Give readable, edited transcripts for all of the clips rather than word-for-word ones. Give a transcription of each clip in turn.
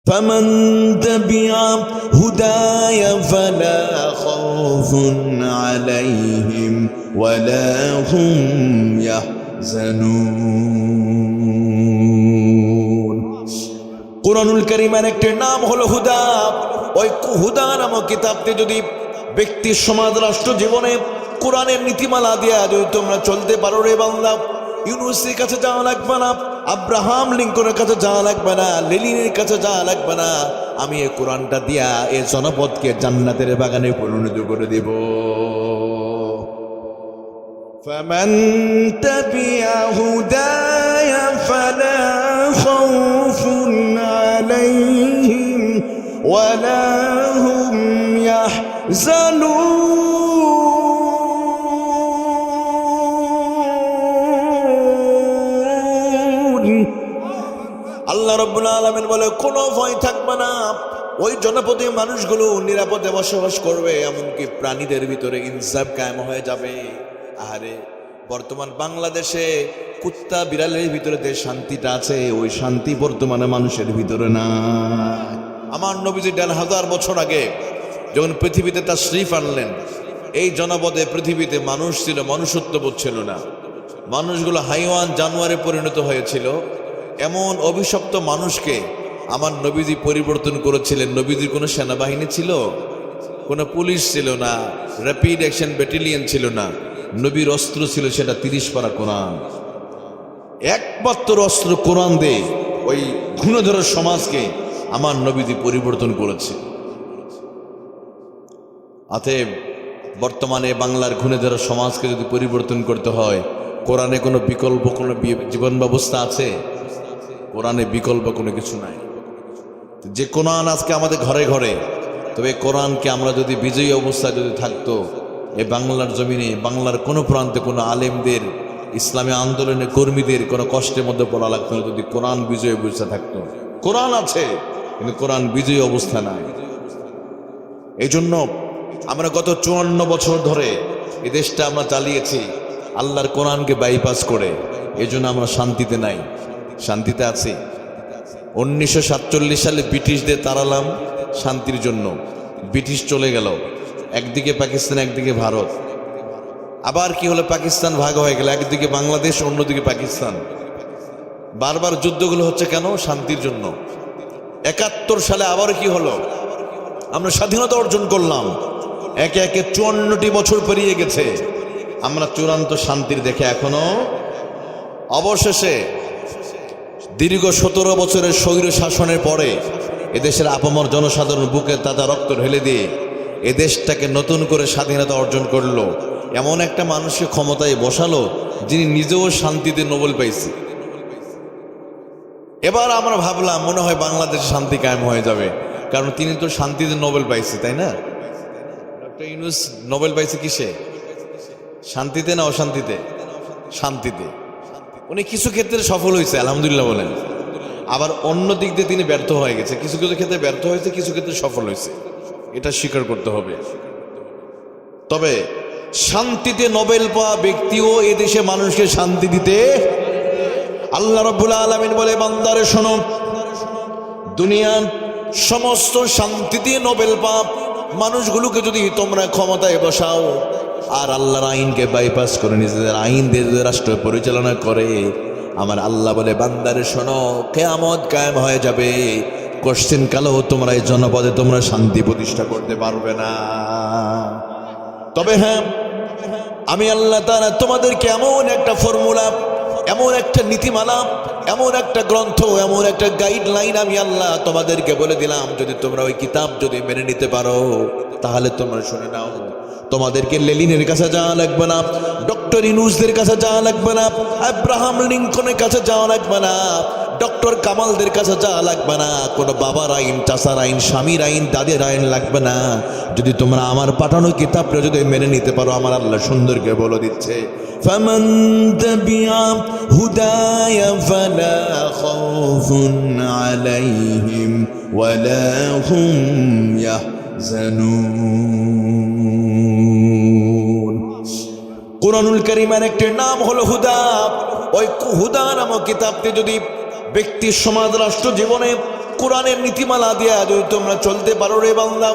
فمن تبع هداي فلا خوف عليهم ولا هم يحزنون কুরআনুল কারীমের একটি নাম হলো হুদা। ওই হুদা নামক কিতাবটি যদি ব্যক্তি সমাজ রাষ্ট্র জীবনে কোরআনের নীতিমালা দিয়া যদি তোমরা চলতে পারো রে বান্দা, ইউনুসের কাছে যাওয়া লাগবে না, আব্রাহাম লিঙ্কনের কাছে যাওয়া লাগবে না, লেনিনের কাছে যাওয়া লাগবে না। আমি এই কোরআনটা দিয়া এই জনপদকে জান্নাতের বাগানে পরিণত করে দেব। ফামান তাবিআ হুদায়া ফালা খাউফুন আলাইহিম ওয়ালা হুম ইয়াহজানুন। আল্লাহ রাব্বুল আলামিন বলে কোনো ভয় থাকবে না, ওই জনপদে মানুষগুলো নিরাপদে বসবাস করবে, এমনকি প্রাণীদের ভিতরে ইনসাফ কায়েম হয়ে যাবে। আরে বর্তমান বাংলাদেশে কুত্তা বিড়ালের ভিতরে যে শান্তিটা আছে, ওই শান্তি বর্তমানে মানুষের ভিতরে না। আমার নবীজি ১,৫০০ বছর আগে যখন পৃথিবীতে তাশরীফ আনলেন, এই জনপদে পৃথিবীতে মানুষ ছিল, মনুষ্যত্ববোধ ছিল না। মানুষগুলো হাইওয়ান জানোয়ারে পরিণত হয়েছিল। এমন অভিশপ্ত মানুষকে আমার নবীজি পরিবর্তন করেছিলেন। নবীজির কোনো সেনাবাহিনী ছিল, কোনো পুলিশ ছিল না, র্যাপিড অ্যাকশন ব্যাটালিয়ন ছিল না। নবীর অস্ত্র ছিল সেটা ৩০ পারা কোরআন। একমাত্র অস্ত্র কোরআন দিয়ে ওই ঘুণধর সমাজকে আমার নবীজি পরিবর্তন করেছে। অতএব বর্তমানে বাংলার ঘুণধর সমাজকে যদি পরিবর্তন করতে হয়, কোরআনে কোনো বিকল্প কোনো জীবন ব্যবস্থা আছে? কোরআনে বিকল্প কোনো কিছু নাই। যে কোরআন আজকে আমাদের ঘরে ঘরে, তবে কোরআনকে আমরা যদি বিজয়ী অবস্থায় যদি থাকতো, এই বাংলার জমিনে বাংলার কোনো প্রান্তে কোনো আলেমদের, ইসলামী আন্দোলনের কর্মীদের কোনো কষ্টের মধ্যে পড়া লাগতো না, যদি কোরআন বিজয়ী অবস্থা থাকতো। কোরআন আছে কিন্তু কোরআন বিজয়ী অবস্থা নাই। এই জন্য আমরা গত ৫৪ বছর ধরে এই দেশটা আমরা চালিয়েছি আল্লাহর কোরআনকে বাইপাস করে। এই জন্য আমরা শান্তিতে নাই। শান্তিতে আছি। ১৯৪৭ সালে ব্রিটিশদের তাড়ালাম শান্তির জন্য, ব্রিটিশ চলে গেল, একদিকে পাকিস্তান একদিকে ভারত। আবার কি হলো, পাকিস্তান ভাগ হয়ে গেল, একদিকে বাংলাদেশ অন্যদিকে পাকিস্তান। বারবার যুদ্ধগুলো হচ্ছে কেন? শান্তির জন্য। ৭১ সালে আবার কি হলো, আমরা স্বাধীনতা অর্জন করলাম, একে একে ৫৪টি বছর পেরিয়ে গেছে, আমরা চূড়ান্ত শান্তির দেখে এখনো। অবশেষে দীর্ঘ ১৭ বছরের স্বৈর শাসনের পরে এদেশের আপামর জনসাধারণ বুকে তাজা রক্ত ঢেলে দিয়ে এদেশটাকে নতুন করে স্বাধীনতা অর্জন করলো। এমন একটা মানুষকে ক্ষমতায় বসালো যিনি নিজেও শান্তিতে নোবেল পাইছে। এবার আমরা ভাবলাম মনে হয় বাংলাদেশে শান্তি কায়েম হয়ে যাবে, কারণ তিনি তো শান্তিতে নোবেল পাইছে, তাই না? ডক্টর ইউনূস নোবেল পাইছে কিসে? শান্তিতে না অশান্তিতে? শান্তিতে। উনি কিছু ক্ষেত্রে সফল হয়েছে, আলহামদুলিল্লাহ বলেন। আবার অন্য দিক দিয়ে তিনি ব্যর্থ হয়ে গেছে, কিছু কিছু ক্ষেত্রে ব্যর্থ হয়েছে, কিছু ক্ষেত্রে সফল হয়েছে, এটা স্বীকার করতে হবে। তবে শান্তিতে নোবেল পাওয়া ব্যক্তিও এদেশে মানুষকে শান্তি দিতে। আল্লাহ রাব্বুল আলামিন বলে, বান্দারে শোনো, দুনিয়ার সমস্ত শান্তিতে নোবেল পাওয়া মানুষগুলোকে যদি তোমরা ক্ষমতায় বসাও আর আল্লাহর আইনকে বাইপাস করে নিজেদের আইন দিয়ে রাষ্ট্র পরিচালনা করে, আমার আল্লাহ বলে, বান্দারে শোনো, কিয়ামত কায়েম হয়ে যাবে, কোশ্চেন কালেও তোমরা এই জনপদে তোমরা শান্তি প্রতিষ্ঠা করতে পারবে না। তবে হ্যাঁ, আমি আল্লাহ তাআলা তোমাদেরকে এমন একটা ফর্মুলা, এমন একটা নীতিমালা, এমন একটা গ্রন্থ, এমন একটা গাইডলাইন আমি আল্লাহ তোমাদেরকে বলে দিলাম, যদি তোমরা ওই কিতাব যদি মেনে নিতে পারো তাহলে তোমরা শুনে নাও, তোমাদেরকে লেনিনের কাছে যাওয়া লাগবে না, ডক্টর ইউনূসদের কাছে যাওয়া লাগবে না, আব্রাহাম লিঙ্কনের কাছে যাওয়া লাগবে না, ডক্টর কামালদের কাছে যাওয়া লাগবে না, কোনো বাবার আইন, চাচার আইন, স্বামীর আইন, দাদের আইন লাগবে না। যদি তোমরা আমার পাঠানো কিতাবটা যদি মেনে নিতে পারো, আমার আল্লাহ সুন্দরকে বলে দিচ্ছে, ফামান তাবিআ হুদায়া ফালা খাউফুন আলাইহিম ওয়ালা হুম ইয়াহজানুন। কুরআনুল কারীমের একটি নাম হলো হুদা। ওই হুদা নামক কিতাবটি যদি ব্যক্তি সমাজ রাষ্ট্র জীবনে কোরআনের নীতিমালা দিয়া যদি তোমরা চলতে পারো রে বান্দা,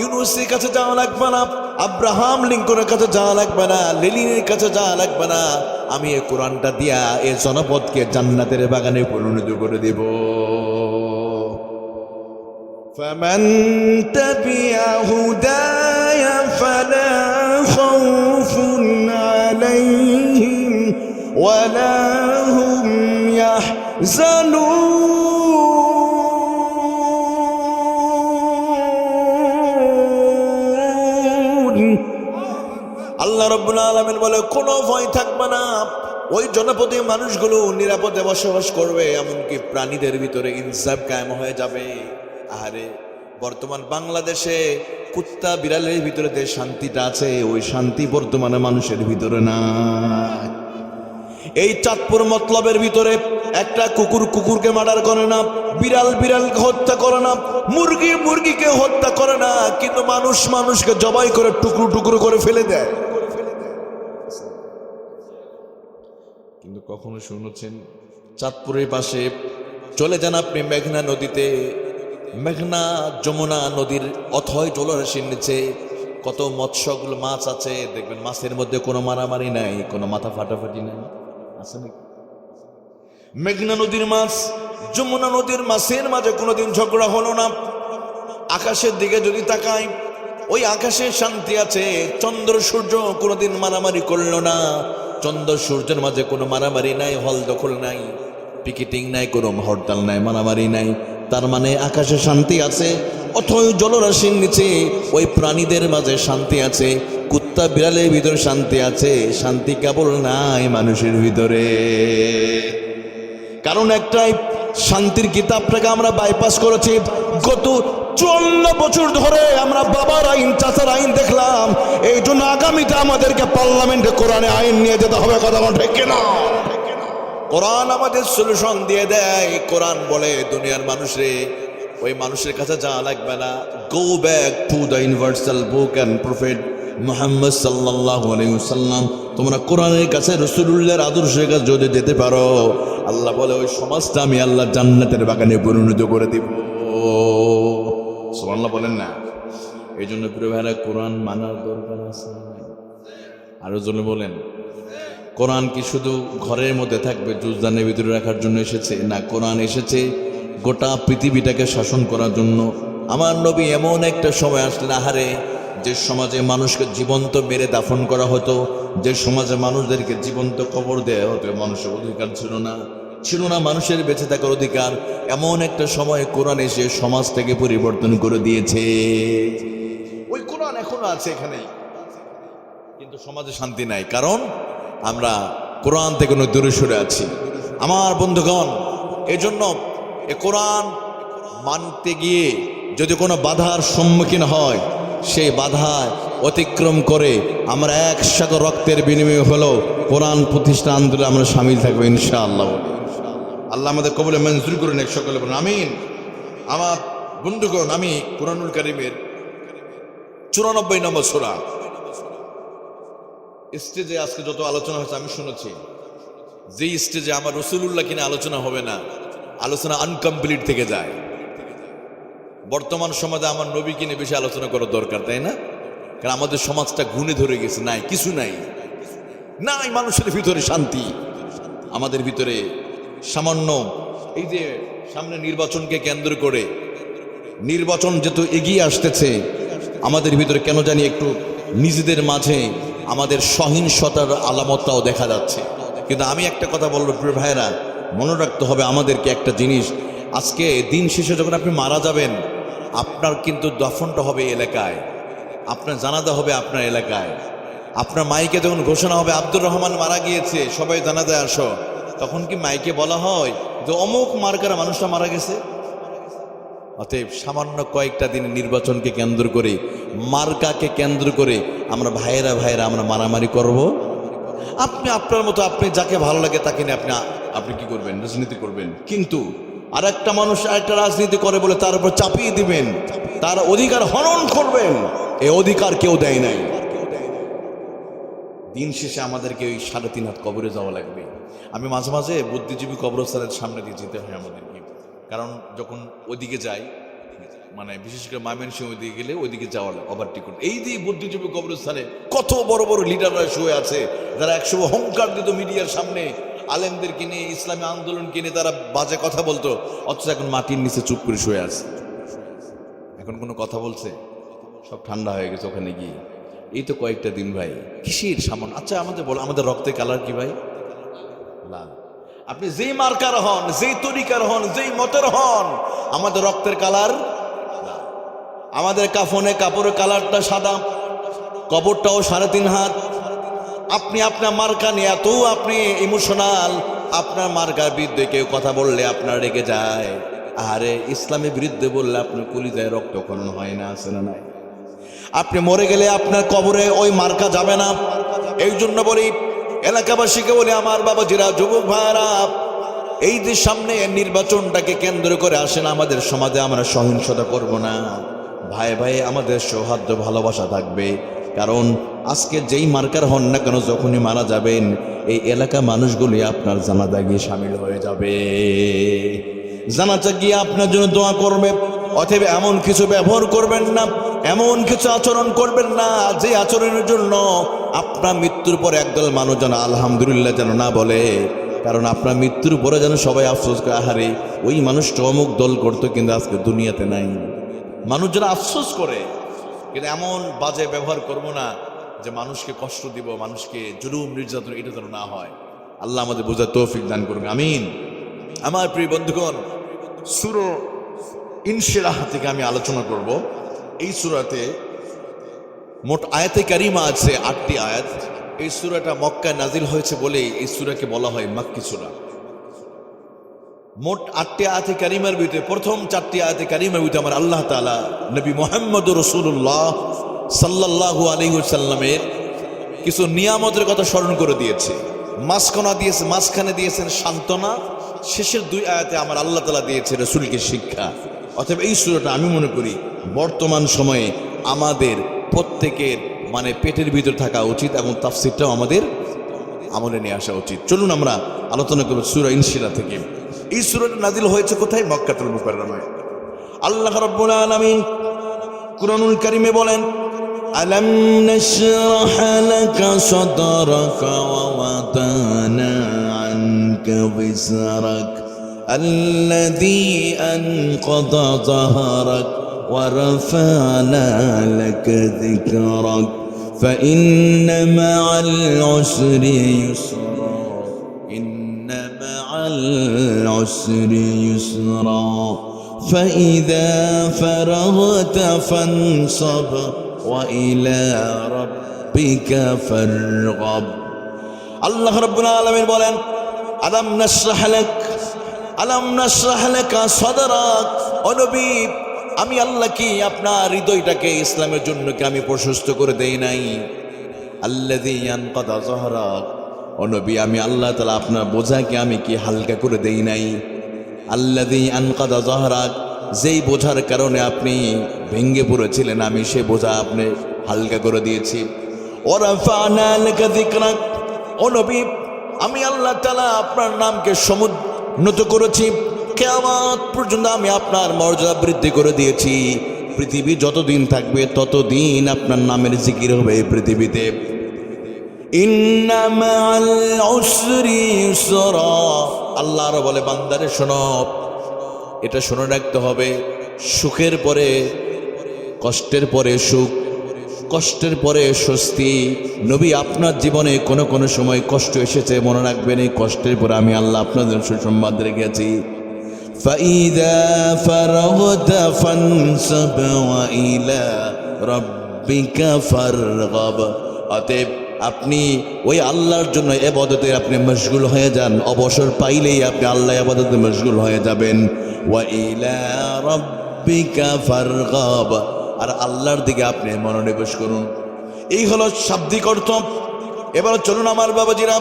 ইউনুসের কাছে যাওয়া লাগবে না, আব্রাহাম লিঙ্কনের কাছে যাওয়া লাগবে না, লেনিনের কাছে যাওয়া লাগবে না। আমি এই কোরআনটা দিয়া এই জনপদকে জান্নাতের বাগানে পরিণত করে দেব। فمن تبع هداي فلا خوف عليهم ولا هم يحزنون। আল্লাহ রাব্বুল আলামিন বলে কোনো ভয় থাকবে না, ওই জনপদে মানুষগুলো নিরাপদে বসবাস করবে, এমনকি প্রাণীদের ভিতরে ইনসাফ কায়েম হয়ে যাবে। আরে বর্তমান বাংলাদেশে কুত্তা বিড়ালের ভিতরে যে শান্তিটা আছে, ওই শান্তি বর্তমানে মানুষের ভিতরে না। এই চাঁদপুর মতলবের ভিতরে একটা কুকুর কুকুরকে মার্ডার করে না, বিড়াল বিড়ালকে হত্যা করে না, মুরগি মুরগিকে হত্যা করে না, কিন্তু মানুষ মানুষকে জবাই করে টুকরো টুকরো করে ফেলে দেয়। কিন্তু কখনো শুনেছেন চাঁদপুরের পাশে চলে যান আপনি মেঘনা নদীতে, মেঘনা যমুনা নদীর অথয় জলরাশির নিচে কত মৎস্যগুলো মাছ আছে, দেখবেন মাছের মধ্যে কোনো মারামারি নাই, কোনো মাথা ফাটাফাটি নাই, আছে নাকি? মেঘনা নদীর মাছ যমুনা নদীর মাছের মাঝে কোনোদিন ঝগড়া হলো না। আকাশের দিকে যদি তাকাই, ওই আকাশে শান্তি আছে। চন্দ্র সূর্য কোনোদিন মারামারি করলো না, চন্দ্র সূর্যের মাঝে কোনো মারামারি নাই, হল দখল নাই, পিকেটিং নাই, কোনো হরতাল নাই, মারামারি নাই। তার মানে আকাশে শান্তি আছে, অথই জলরাশির নিচে ওই প্রাণীদের মাঝে শান্তি আছে, কুত্তা বিড়ালের ভিতরে শান্তি আছে। শান্তি কেবল নাই মানুষের ভিতরে। কারণ একটাই, শান্তির কিতাবটাকে আমরা বাইপাস করেছি। গত 54 বছর ধরে আমরা বাবার আইন চাচার আইন দেখলাম। এই জন্য আগামীতে আমাদেরকে পার্লামেন্টে কোরআনে আইন নিয়ে যেতে হবে। কথা ঠিক কিনা? কোরআন আমাদের সলিউশন দিয়ে দেয়। কোরআন বলে দুনিয়ার মানুষরে, ওই মানুষের কাছে যাওয়া লাগবে না, go back to the universal book and prophet Muhammad সাল্লাল্লাহু আলাইহি ওয়াসাল্লাম। তোমরা কোরআনের কাছে, রাসূলুল্লাহর আদর্শের কাছে যদি যেতে পারো, আল্লাহ বলে ওই সমাজটা আমি আল্লাহ জান্নাতের বাগানে পরিণত করে দেব। সুবহানাল্লাহ বলেন না? এই জন্য প্রিয় ভাইরা, কোরআন মানার দরকার আছে। আরো জন্য বলেন, কোরআন কি শুধু ঘরের মধ্যে থাকবে, জুজদানের ভিতরে রাখার জন্য এসেছে? না, কোরআন এসেছে গোটা পৃথিবীটাকে শাসন করার জন্য। আমার নবী এমন একটা সময় আসলেন, আহারে, যে সমাজে মানুষকে জীবন্ত মেরে দাফন করা হতো, যে সমাজে মানুষদেরকে জীবন্ত কবর দেওয়া হতো, মানুষের অধিকার ছিল না মানুষের বেঁচে থাকার অধিকার। এমন একটা সময় কোরআন এসে সমাজটাকে পরিবর্তন করে দিয়েছে। ওই কোরআন এখনো আছে এখানে, কিন্তু সমাজে শান্তি নাই, কারণ আমরা কোরআন থেকে দূরে সরে আছি। আমার বন্ধুগণ, এজন্য এ কোরআন মানতে গিয়ে যদি কোনো বাধার সম্মুখীন হয়, সেই বাধা অতিক্রম করে আমরা একসাথে রক্তের বিনিময় হলো কোরআন প্রতিষ্ঠা আন্দোলনে আমরা সামিল থাকবো ইনশাআল্লাহ। আল্লাহ আমাদের কবুলে মঞ্জুর করুন, এক সকলে বলুন আমিন। আমার বন্ধুগণ, আমি কুরআনুল কারীমের 94 নম্বর সূরা স্টেজে আজকে যত আলোচনা হয়েছে আমি শুনেছি, যে স্টেজে আমার রাসূলুল্লাহ কিনা আলোচনা হবে না, আলোচনা আনকমপ্লিট থেকে যায়। বর্তমান সমাজে আমার নবী কিনে বেশি আলোচনা করা দরকার, তাই না? কারণ আমাদের সমাজটা গুণে ধরে গেছে, নাই কিছু নাই, নাই মানুষের ভিতরে শান্তি। আমাদের ভিতরে সামান্য এই যে সামনে নির্বাচনকে কেন্দ্র করে, নির্বাচন যেহেতু এগিয়ে আসতেছে, আমাদের ভিতরে কেন জানি একটু নিজেদের মাঝে আমাদের সহিংসতার আলামতটাও দেখা যাচ্ছে। কিন্তু আমি একটা কথা বলবো প্রিয় ভাইয়েরা, মনে রাখতে হবে আমাদেরকে একটা জিনিস, আজকে দিন শেষে যখন আপনি মারা যাবেন, আপনার কিন্তু দফনটা হবে এলাকায়, আপনার জানাজা হবে আপনার এলাকায়। আপনার মাইকে যখন ঘোষণা হবে আব্দুর রহমান মারা গিয়েছে, সবাই জানাজায় আসো, তখন কি মাইকে বলা হয় যে অমুক মার্কার মানুষটা মারা গেছে? অতএব সামান্য কয়েকটা দিন নির্বাচনকে কেন্দ্র করে, মার্কাকে কেন্দ্র করে আমরা ভাইয়েরা আমরা মারামারি করব? আপনি আপনার মতো, আপনি যাকে ভালো লাগে তাকে নিয়ে আপনি কি করবেন? রাজনীতি করবেন। কিন্তু আর একটা মানুষ আরেকটা রাজনীতি করে বলে তার উপর চাপিয়ে দিবেন, তার অধিকার হনন করবেন, এই অধিকার কেউ দেয় নাই। দিন শেষে আমাদেরকে ওই 3.5 হাত কবরে যাওয়া লাগবে। আমি মাঝে মাঝে বুদ্ধিজীবী কবরস্থানের সামনে দিয়ে যেতে হয় আমাদেরকে, কারণ যখন ওইদিকে যাই, মানে বিশেষ করে ময়মনসিংহ ওইদিকে গেলে ওইদিকে যাওয়ার ওভারটেক করতে, এই যে বুদ্ধিজীবী কবরস্থানে কত বড় বড় লিডাররা শুয়ে আছে, যারা একসময় অহংকার দিত মিডিয়ার সামনে, আলেমদেরকে নিয়ে, ইসলামী আন্দোলনকে নিয়ে তারা বাজে কথা বলতো, অথচ এখন মাটির নিচে চুপ করে শুয়ে আছে। এখন কোনো কথা বলছে? সব ঠান্ডা হয়ে গেছে ওখানে গিয়ে। এই তো কয়েকটা দিন ভাই, কিসের সামন? আচ্ছা আমাদের বলো, আমাদের রক্তের কালার কি ভাই? লাল। আপনি যেই মার্কার হন, যেই তরিকার হন, যেই মতের হন, আমাদের রক্তের কালার লাল। আমাদের কাফনে কাপড়ের কালারটা সাদা, কবরটাও 3.5 হাত। আপনি আপনার মার্কা নিয়ে এত আপনি ইমোশনাল, আপনার মার্কার বিরুদ্ধে কেউ কথা বললে আপনার রেগে যায়। আরে ইসলামের বিরুদ্ধে বললে আপনার কলিজায় রক্তক্ষরণ হয় না, আছে না নাই? আপনি মরে গেলে আপনার কবরে ওই মার্কা যাবে না। এই জন্য বলি, এলাকাবাসীকে বলি, আমার বাবাজিরা, যুবক ভাইরা, এই যে সামনে নির্বাচনটাকে কেন্দ্র করে আসেন, আমাদের সমাজে আমরা সহিংসতা করব না। ভাই ভাই আমাদের সৌহার্দ্য ভালোবাসা থাকবে। কারণ আজকে যেই মার্কার হন না কেন, যখনই মারা যাবেন, এই এলাকা মানুষগুলি আপনার জানাজা গিয়ে সামিল হয়ে যাবে, জানাজা গিয়ে আপনার জন্য দোয়া করবে। অতএব এমন কিছু ব্যবহার করবেন না, এমন কিছু আচরণ করবেন না যে আচরণের জন্য আপনার মৃত্যুর পরে একদল মানুষ যেন আলহামদুলিল্লাহ যেন না বলে। কারণ আপনার মৃত্যুর পরে যেন সবাই আফসোস করে, আহারে ওই মানুষটা অমুক দল করতো কিন্তু আজকে দুনিয়াতে নাই। মানুষ যেন আফসোস করে। কিন্তু এমন বাজে ব্যবহার করব না যে মানুষকে কষ্ট দিব, মানুষকে জুলুম নির্যাতন, এটা যেন না হয়। আল্লাহ আমাদের বোঝার তৌফিক দান করুন, আমিন। আমার প্রিয় বন্ধুগণ, সূরা ইনশিরাহ থেকে আমি আলোচনা করব। এই সূরাতে মোট আয়াতে কারিমা আছে 8টি আয়াত। এই সূরাটা মক্কায় নাজিল হয়েছে বলেই এই সূরাকে বলা হয় মাক্কি সূরা। মোট 8টি আয়াতে কারিমার ভিতরে প্রথম 4টি আয়াতে কারিমার ভিতরে আমার আল্লাহ তাআলা নবী মুহাম্মদুর রাসূলুল্লাহ সাল্লাল্লাহু আলাইহি ওয়াসাল্লামের কিছু নিয়ামতের কথা স্মরণ করে দিয়েছে। মাঝখানে দিয়েছেন সান্ত্বনা, শেষের 2 আয়াতে আমার আল্লাহ তাআলা দিয়েছে রাসূলকে শিক্ষা। অতএব এই সূরাটা আমি মনে করি বর্তমান সময়ে আমাদের প্রত্যেকের মানে পেটের ভিতর থাকা উচিত, এবং তাফসীরটাও আমাদের আমলে নিয়ে আসা উচিত। চলুন আমরা আলোচনা করব সূরা ইনশিরাহ থেকে। এই সূরাটা নাজিল হয়েছে কোথায়? মক্কাতুল মুকাররমায়। আল্লাহ রাব্বুল আলামিন কুরআনুল কারীমে বলেন, আলাম নাশরাহ লাকা সাদরাকা ওয়া ওয়াদানা আনকা বিসরাক আল্লাযী আনকাযা যাহরাক ওয়া রাফা'না লাকা যিকরাক ফাইন্না মা'আল উসরি ইউসরা ইন্না মা'আল উসরি ইউসরা فإذا فرغت فانصب وإلى ربك فارغب। আল্লাহ রাব্বুল আলামিন বলেন, আলাম নাশরাহ লাকা সাদরাক। ও নবী, আমি আল্লাহ কি আপনার হৃদয়টাকে ইসলামের জন্য কি আমি প্রশস্ত করে দেই নাই? আল্লাযী আনকাযা যাহরাক। ও নবী, আমি আল্লাহ তাআলা আপনার বোঝাকে আমি কি হালকা করে দেই নাই? আল্লাযী আনকাযা যাহরাক, যেই বোঝার কারণে আপনি ভেঙে পড়েছিলেন, আমি সে বোঝা আপনি হালকা করে দিয়েছি। ওয়া রাফা'না লাকা যিকরাক। ও নবী, আমি আল্লাহ তাআলা আপনার নামকে সমুন্নত করেছি, কিয়ামত পর্যন্ত আমি আপনার মর্যাদা বৃদ্ধি করে দিয়েছি। পৃথিবী যতদিন থাকবে ততদিন আপনার নামের জিকির হবে এই পৃথিবীতে। ইন্না মা'আল উসরি ইউসরা। আল্লাহ আরো বলে, বান্দারে শোনো, এটা শুনে রাখতে হবে, সুখের পরে কষ্টের পরে সুখ, কষ্টের পরে স্বস্তি। নবী, আপনার জীবনে কোনো কোনো সময় কষ্ট এসেছে, মনে রাখবেন এই কষ্টের পরে আমি আল্লাহ আপনাদের সুসংবাদ রেখেছি। ফাইদা ফারাগতা ফানসাব ওয়া ইলা রাব্বিকা ফারগাব। অতএব আপনি ওই আল্লাহর জন্য ইবাদতে আপনি মশগুল হয়ে যান, অবসর পাইলেই আপনি আল্লাহ ইবাদতে মশগুল হয়ে যাবেন। ওয়া ইলা রাব্বিকা ফারগাব, আর আল্লাহর দিকে আপনি মনোনিবেশ করুন। এই হলো শাব্দিক অর্থ। এবার চলুন আমার বাবাজিরা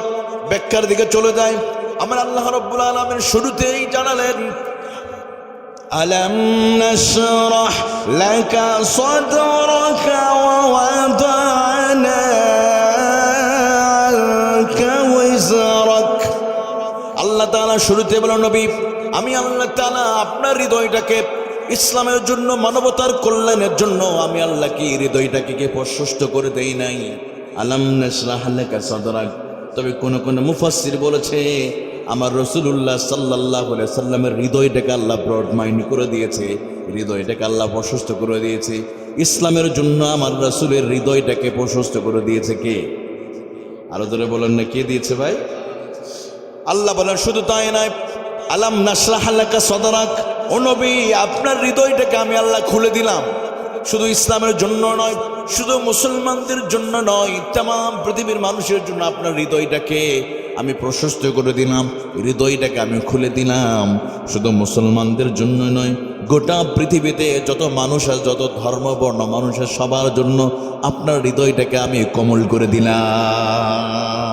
ব্যাখ্যার দিকে চলে যায়। আমার আল্লাহ রাব্বুল আলামিন শুরুতেই জানালেন, আলাম নাশরাহ লাকা সাদরাকা ওয়া ওয়াদানা আনকা ওয়িজরাক। আল্লাহ তাআলা শুরুতে বলেন, নবী আমি আল্লাহ তাআলা আপনার হৃদয়টাকে ইসলামের জন্য, মানবতার কল্যাণের জন্য আমি আল্লাহ কি হৃদয়টাকে কে প্রশস্ত করে দেই নাই? আলাম নাশরাহ লাকা সাদরাক। তবে কোন কোন মুফাসসির বলেছে আমার রাসূলুল্লাহ সাল্লাল্লাহু আলাইহি সাল্লামের হৃদয়টাকে আল্লাহ ব্রড মাইন্ড করে দিয়েছে, হৃদয়টাকে আল্লাহ প্রশস্ত করে দিয়েছে। ইসলামের জন্য আমার রাসূলের হৃদয়টাকে প্রশস্ত করে দিয়েছে কে? আরো ধরে বলেন না, কে দিয়েছে ভাই? আল্লাহ বলেন শুধু তাই নয়, আলাম নাশরাহ লাকা সাদরাক, ও নবী আপনার হৃদয়টাকে আমি আল্লাহ খুলে দিলাম। শুধু ইসলামের জন্য নয়, শুধু মুসলমানদের জন্য নয়, तमाम পৃথিবীর মানুষের জন্য আপনার হৃদয়টাকে আমি প্রশস্ত করে দিলাম, হৃদয়টাকে আমি খুলে দিলাম। শুধু মুসলমানদের জন্য নয়, গোটা পৃথিবীতে যত মানুষ আছে, যত ধর্ম বর্ণ মানুষের সবার জন্য আপনার হৃদয়টাকে আমি কোমল করে দিলাম।